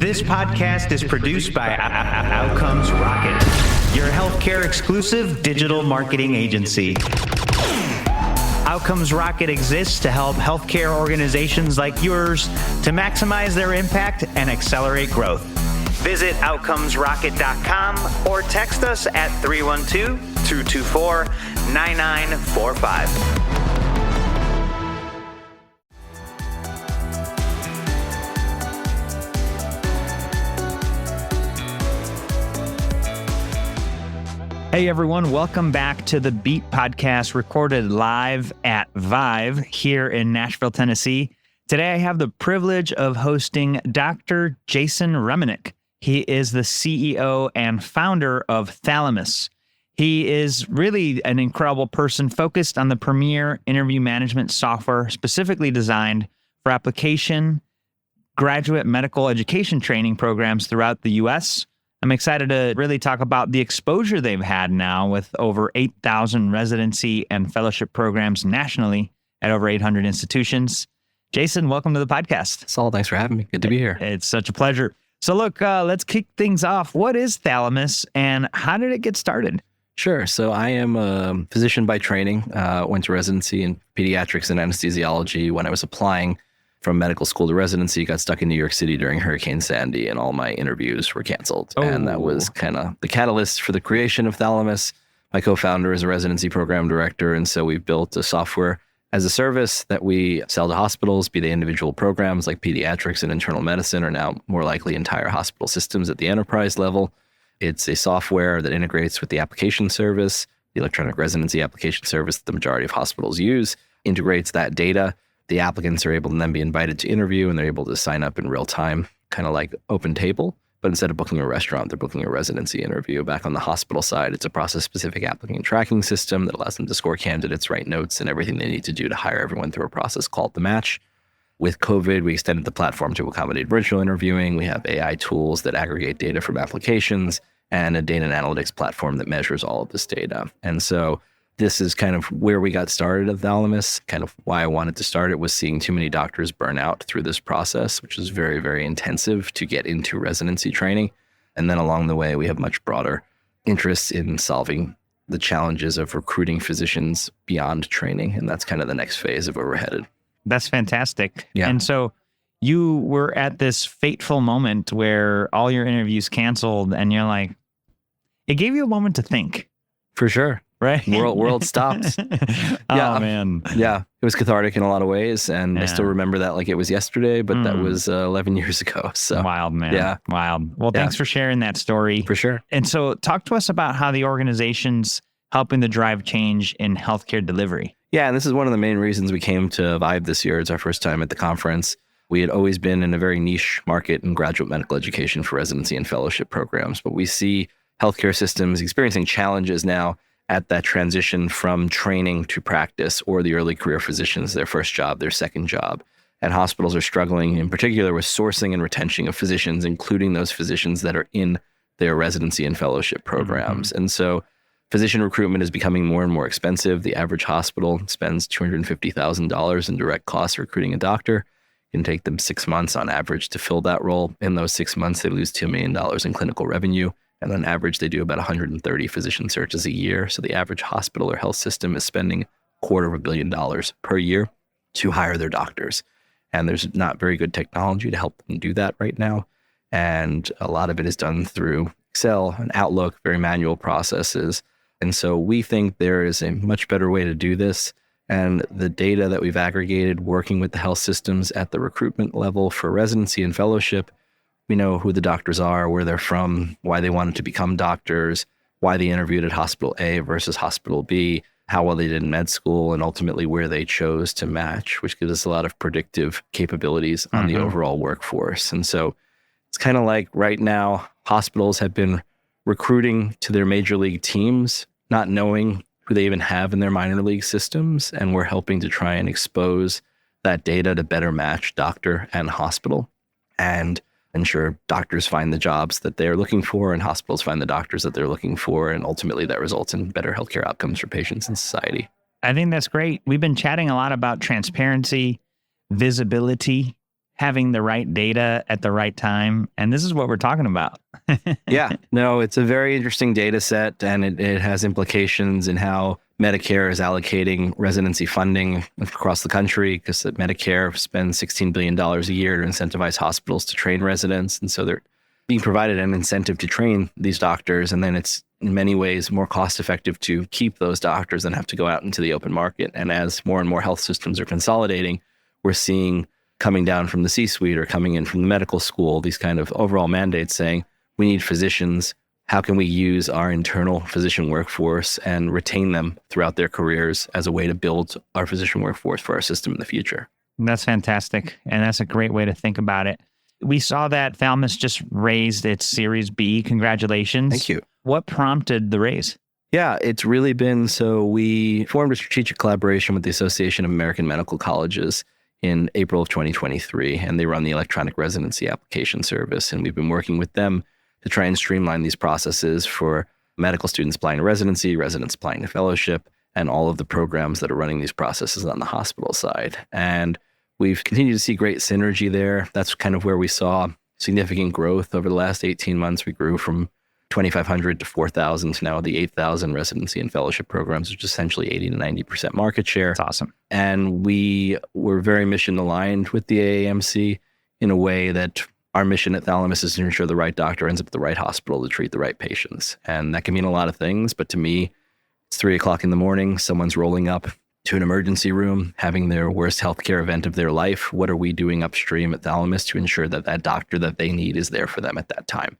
This podcast is produced by Outcomes Rocket, your healthcare exclusive digital marketing agency. Outcomes Rocket exists to help healthcare organizations like yours to maximize their impact and accelerate growth. Visit outcomesrocket.com or text us at 312-224-9945. Hey everyone, welcome back to the Beat Podcast, recorded live at Vive here in Nashville, Tennessee. Today I have the privilege of hosting Dr. Jason Reminick. He is the CEO and founder of Thalamus. He is really an incredible person focused on the premier interview management software specifically designed for application, graduate medical education training programs throughout the U.S. I'm excited to really talk about the exposure they've had now with over 8,000 residency and fellowship programs nationally at over 800 institutions. Jason, welcome to the podcast. Saul, thanks for having me. Good to be here. It's such a pleasure. So look, let's kick things off. What is Thalamus and how did it get started? Sure. So I am a physician by training. Went to residency in pediatrics and anesthesiology. When I was applying from medical school to residency, got stuck in New York City during Hurricane Sandy, and all my interviews were canceled. Oh. And that was kind of the catalyst for the creation of Thalamus. My co-founder is a residency program director, and so we built a software as a service that we sell to hospitals, be they individual programs like pediatrics and internal medicine, or now more likely entire hospital systems at the enterprise level. It's a software that integrates with the application service, the electronic residency application service that the majority of hospitals use, integrates that data. The applicants are able to then be invited to interview, and they're able to sign up in real time, kind of like Open Table. But instead of booking a restaurant, they're booking a residency interview. Back on the hospital side, it's a process-specific applicant tracking system that allows them to score candidates, write notes, and everything they need to do to hire everyone through a process called the match. With COVID, we extended the platform to accommodate virtual interviewing. We have AI tools that aggregate data from applications and a data and analytics platform that measures all of this data. And so this is kind of where we got started at Thalamus. Kind of why I wanted to start it was seeing too many doctors burn out through this process, which is very, very intensive to get into residency training. And then along the way, we have much broader interests in solving the challenges of recruiting physicians beyond training. And that's kind of the next phase of where we're headed. That's fantastic. Yeah. And so you were at this fateful moment where all your interviews canceled and you're like, it gave you a moment to think. For sure. Right? World stopped. Oh, man. Yeah. It was cathartic in a lot of ways. And I still remember that like it was yesterday, but that was 11 years ago. So wild, man. Yeah. Wild. Well, thanks for sharing that story. For sure. And so talk to us about how the organization's helping to drive change in healthcare delivery. Yeah. And this is one of the main reasons we came to Vibe this year. It's our first time at the conference. We had always been in a very niche market in graduate medical education for residency and fellowship programs, but we see healthcare systems experiencing challenges now at that transition from training to practice, or the early career physicians, their first job, their second job. And hospitals are struggling in particular with sourcing and retention of physicians, including those physicians that are in their residency and fellowship programs. And so physician recruitment is becoming more and more expensive. The average hospital spends $250,000 in direct costs recruiting a doctor. It can take them 6 months on average to fill that role. In those 6 months, they lose $2 million in clinical revenue. And on average, they do about 130 physician searches a year. So the average hospital or health system is spending $250 million per year to hire their doctors. And there's not very good technology to help them do that right now. And a lot of it is done through Excel and Outlook, very manual processes. And so we think there is a much better way to do this. And the data that we've aggregated working with the health systems at the recruitment level for residency and fellowship, we know who the doctors are, where they're from, why they wanted to become doctors, why they interviewed at hospital A versus hospital B, how well they did in med school, and ultimately where they chose to match, which gives us a lot of predictive capabilities on the overall workforce. And so it's kind of like right now, hospitals have been recruiting to their major league teams, not knowing who they even have in their minor league systems. And we're helping to try and expose that data to better match doctor and hospital, and ensure doctors find the jobs that they're looking for and hospitals find the doctors that they're looking for. And ultimately that results in better healthcare outcomes for patients and society. I think that's great. We've been chatting a lot about transparency, visibility, having the right data at the right time. And this is what we're talking about. Yeah, no, it's a very interesting data set, and it has implications in how Medicare is allocating residency funding across the country, because Medicare spends $16 billion a year to incentivize hospitals to train residents. And so they're being provided an incentive to train these doctors. And then it's in many ways more cost effective to keep those doctors than have to go out into the open market. And as more and more health systems are consolidating, we're seeing coming down from the C-suite or coming in from the medical school, these kind of overall mandates saying, we need physicians. How can we use our internal physician workforce and retain them throughout their careers as a way to build our physician workforce for our system in the future? That's fantastic. And that's a great way to think about it. We saw that Thalamus just raised its Series B. Congratulations. Thank you. What prompted the raise? Yeah, it's really been, so we formed a strategic collaboration with the Association of American Medical Colleges in April of 2023, and they run the electronic residency application service. And we've been working with them to try and streamline these processes for medical students applying to residency, residents applying to fellowship, and all of the programs that are running these processes on the hospital side. And we've continued to see great synergy there. That's kind of where we saw significant growth over the last 18 months. We grew from 2,500 to 4,000 to now the 8,000 residency and fellowship programs, which is essentially 80 to 90% market share. That's awesome. And we were very mission aligned with the AAMC in a way that our mission at Thalamus is to ensure the right doctor ends up at the right hospital to treat the right patients. And that can mean a lot of things, but to me, it's 3:00 in the morning, someone's rolling up to an emergency room, having their worst healthcare event of their life. What are we doing upstream at Thalamus to ensure that that doctor that they need is there for them at that time?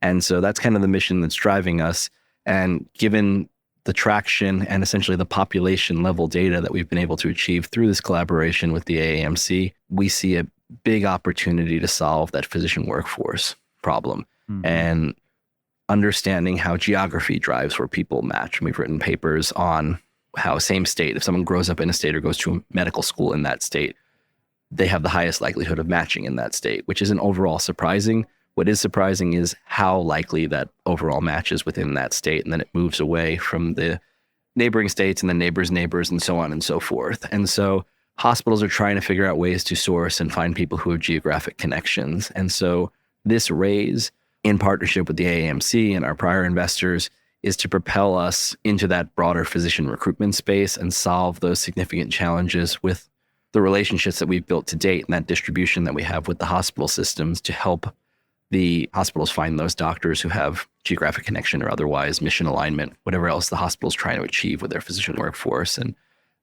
And so that's kind of the mission that's driving us. And given the traction and essentially the population level data that we've been able to achieve through this collaboration with the AAMC, we see a big opportunity to solve that physician workforce problem. Mm-hmm. And understanding how geography drives where people match. And we've written papers on how same state, if someone grows up in a state or goes to a medical school in that state, they have the highest likelihood of matching in that state, which isn't overall surprising. What is surprising is how likely that overall matches within that state. And then it moves away from the neighboring states and the neighbors' neighbors and so on and so forth. And so hospitals are trying to figure out ways to source and find people who have geographic connections. And so this raise, in partnership with the AAMC and our prior investors, is to propel us into that broader physician recruitment space and solve those significant challenges with the relationships that we've built to date and that distribution that we have with the hospital systems to help the hospitals find those doctors who have geographic connection or otherwise mission alignment, whatever else the hospital's trying to achieve with their physician workforce. And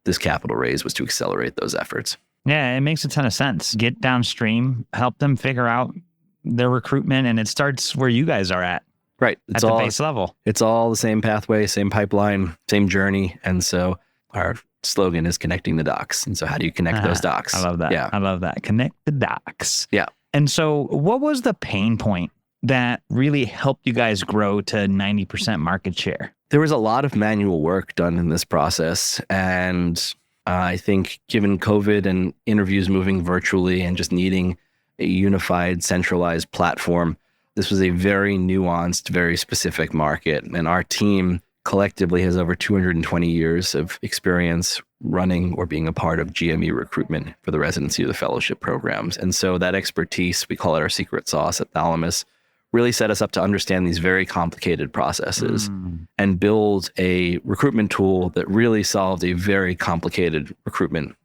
this capital raise was to accelerate those efforts. Yeah, it makes a ton of sense. Get downstream, help them figure out their recruitment, and it starts where you guys are at. Right. It's at the base level. It's all the same pathway, same pipeline, same journey. And so our slogan is connecting the docs. And so how do you connect those docs? I love that. Yeah. I love that. Connect the docs. Yeah. And so what was the pain point that really helped you guys grow to 90% market share? There was a lot of manual work done in this process. And I think given COVID and interviews moving virtually and just needing a unified, centralized platform, this was a very nuanced, very specific market. And our team collectively has over 220 years of experience running or being a part of GME recruitment for the residency or the fellowship programs. And so that expertise, we call it our secret sauce at Thalamus, really set us up to understand these very complicated processes and build a recruitment tool that really solved a very complicated recruitment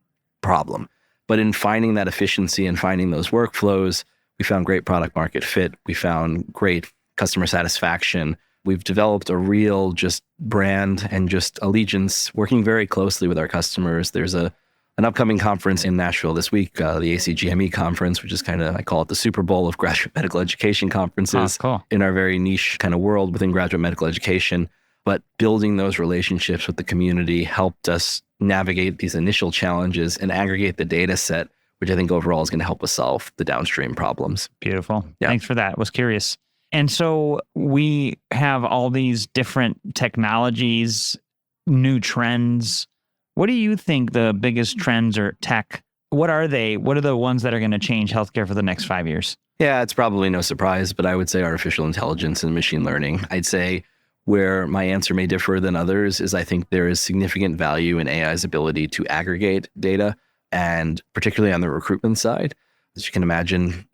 problem. But in finding that efficiency and finding those workflows, we found great product market fit. We found great customer satisfaction. We've developed a real just brand and just allegiance, working very closely with our customers. There's an upcoming conference in Nashville this week, the ACGME conference, which is kind of, I call it the Super Bowl of graduate medical education conferences in our very niche kind of world within graduate medical education. But building those relationships with the community helped us navigate these initial challenges and aggregate the data set, which I think overall is going to help us solve the downstream problems. Beautiful. Yeah. Thanks for that. I was curious. And so we have all these different technologies, new trends. What do you think the biggest trends are tech? What are they? What are the ones that are going to change healthcare for the next 5 years? Yeah, it's probably no surprise, but I would say artificial intelligence and machine learning. I'd say where my answer may differ than others is I think there is significant value in AI's ability to aggregate data, and particularly on the recruitment side. As you can imagine,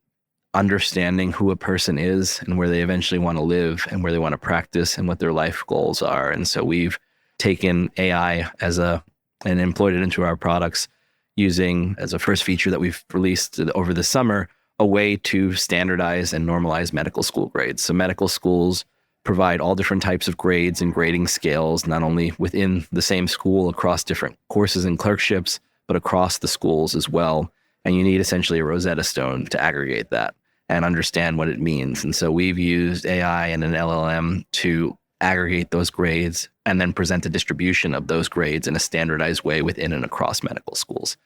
understanding who a person is and where they eventually want to live and where they want to practice and what their life goals are. And so we've taken AI and employed it into our products, using as a first feature that we've released over the summer, a way to standardize and normalize medical school grades. So medical schools provide all different types of grades and grading scales, not only within the same school across different courses and clerkships, but across the schools as well. And you need essentially a Rosetta Stone to aggregate that and understand what it means. And so we've used AI and an LLM to aggregate those grades and then present a distribution of those grades in a standardized way within and across medical schools.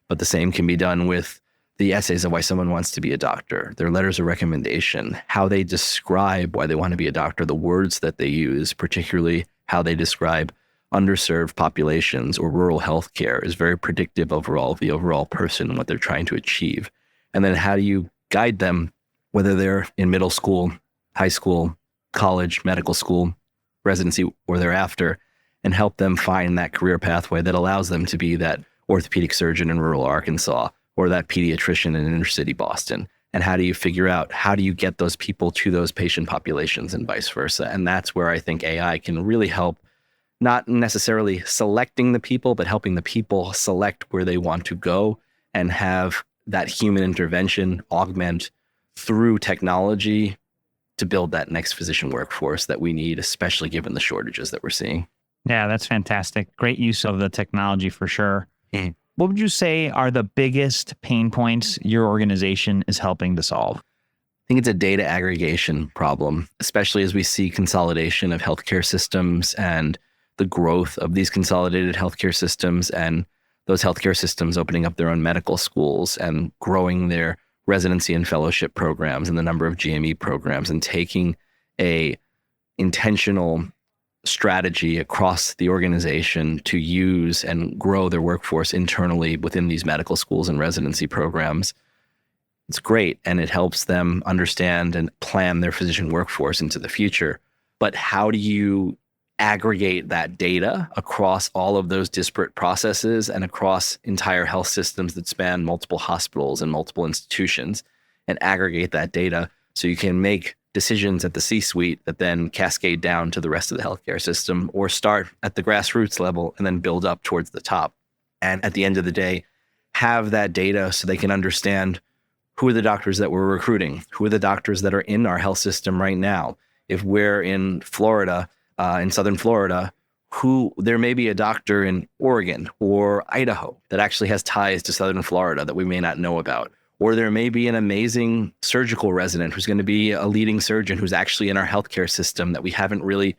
But the same can be done with the essays of why someone wants to be a doctor, their letters of recommendation, how they describe why they want to be a doctor, the words that they use, particularly how they describe underserved populations or rural healthcare, is very predictive overall of the overall person and what they're trying to achieve. And then how do you guide them, whether they're in middle school, high school, college, medical school, residency, or thereafter, and help them find that career pathway that allows them to be that orthopedic surgeon in rural Arkansas or that pediatrician in inner city Boston. And how do you figure out, how do you get those people to those patient populations and vice versa? And that's where I think AI can really help, not necessarily selecting the people, but helping the people select where they want to go and have that human intervention augment through technology to build that next physician workforce that we need, especially given the shortages that we're seeing. Yeah, that's fantastic. Great use of the technology for sure. What would you say are the biggest pain points your organization is helping to solve? I think it's a data aggregation problem, especially as we see consolidation of healthcare systems and the growth of these consolidated healthcare systems, and those healthcare systems opening up their own medical schools and growing their residency and fellowship programs and the number of GME programs, and taking a intentional strategy across the organization to use and grow their workforce internally within these medical schools and residency programs. It's great, and it helps them understand and plan their physician workforce into the future. But how do you aggregate that data across all of those disparate processes and across entire health systems that span multiple hospitals and multiple institutions, and aggregate that data so you can make decisions at the C-suite that then cascade down to the rest of the healthcare system, or start at the grassroots level and then build up towards the top? And at the end of the day, have that data so they can understand who are the doctors that we're recruiting, who are the doctors that are in our health system right now. If we're in Florida, in Southern Florida, there may be a doctor in Oregon or Idaho that actually has ties to Southern Florida that we may not know about. Or there may be an amazing surgical resident who's going to be a leading surgeon who's actually in our healthcare system that we haven't really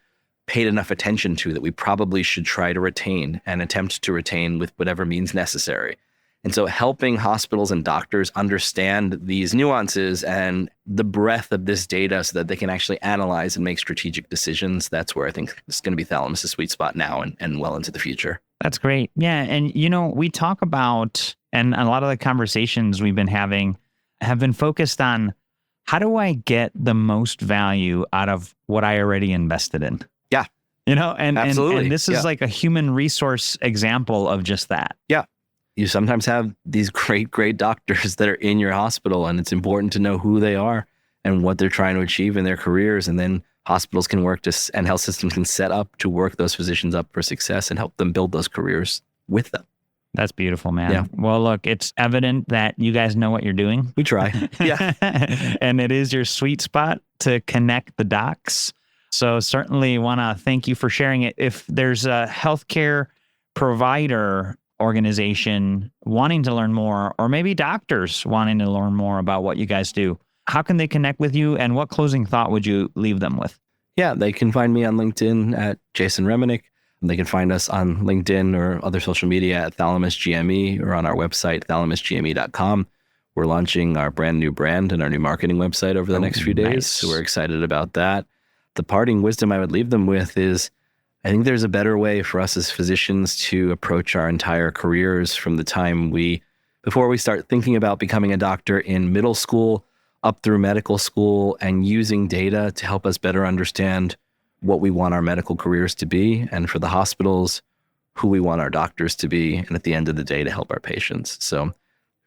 paid enough attention to, that we probably should try to retain and attempt to retain with whatever means necessary. And so helping hospitals and doctors understand these nuances and the breadth of this data so that they can actually analyze and make strategic decisions, that's where I think it's going to be Thalamus' sweet spot now and well into the future. That's great. Yeah. And, we talk about, and a lot of the conversations we've been having have been focused on, how do I get the most value out of what I already invested in? Yeah. Absolutely. And this is like a human resource example of just that. Yeah. You sometimes have these great doctors that are in your hospital, and it's important to know who they are and what they're trying to achieve in their careers. And then hospitals can work and health systems can set up to work those physicians up for success and help them build those careers with them. That's beautiful, man. Yeah. Well, look, it's evident that you guys know what you're doing. We try. Yeah. And it is your sweet spot to connect the docs. So certainly want to thank you for sharing it. If there's a healthcare provider organization wanting to learn more, or maybe doctors wanting to learn more about what you guys do, how can they connect with you, and what closing thought would you leave them with? Yeah, they can find me on LinkedIn at Jason Reminick. They can find us on LinkedIn or other social media at Thalamus GME, or on our website, thalamusgme.com. We're launching our brand new brand and our new marketing website over the next few days. Nice. So we're excited about that. The parting wisdom I would leave them with is, I think there's a better way for us as physicians to approach our entire careers from the time before we start thinking about becoming a doctor in middle school up through medical school, and using data to help us better understand what we want our medical careers to be, and for the hospitals, who we want our doctors to be, and at the end of the day, to help our patients. So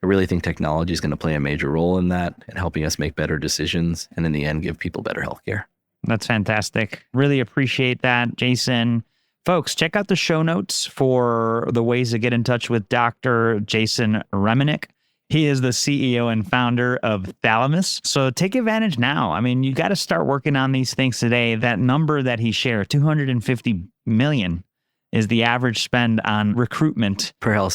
I really think technology is going to play a major role in that and helping us make better decisions and in the end, give people better healthcare. That's fantastic. Really appreciate that, Jason. Folks, check out the show notes for the ways to get in touch with Dr. Jason Reminick. He is the CEO and founder of Thalamus. So take advantage now. I mean, you got to start working on these things today. That number that he shared, 250 million, is the average spend on recruitment Per health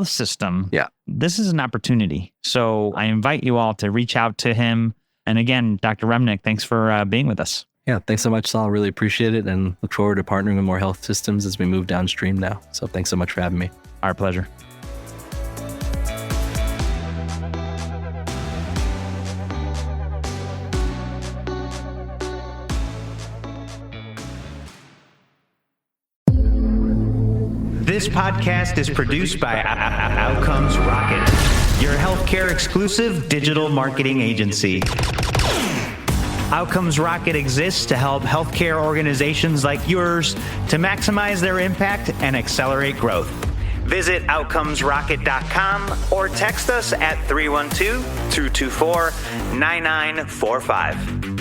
system. Yeah. This is an opportunity. So I invite you all to reach out to him. And again, Dr. Reminick, thanks for being with us. Yeah, thanks so much, Saul. Really appreciate it and look forward to partnering with more health systems as we move downstream now. So thanks so much for having me. Our pleasure. This podcast is produced by Outcomes Rocket, your healthcare exclusive digital marketing agency. Outcomes Rocket exists to help healthcare organizations like yours to maximize their impact and accelerate growth. Visit outcomesrocket.com or text us at 312-224-9945.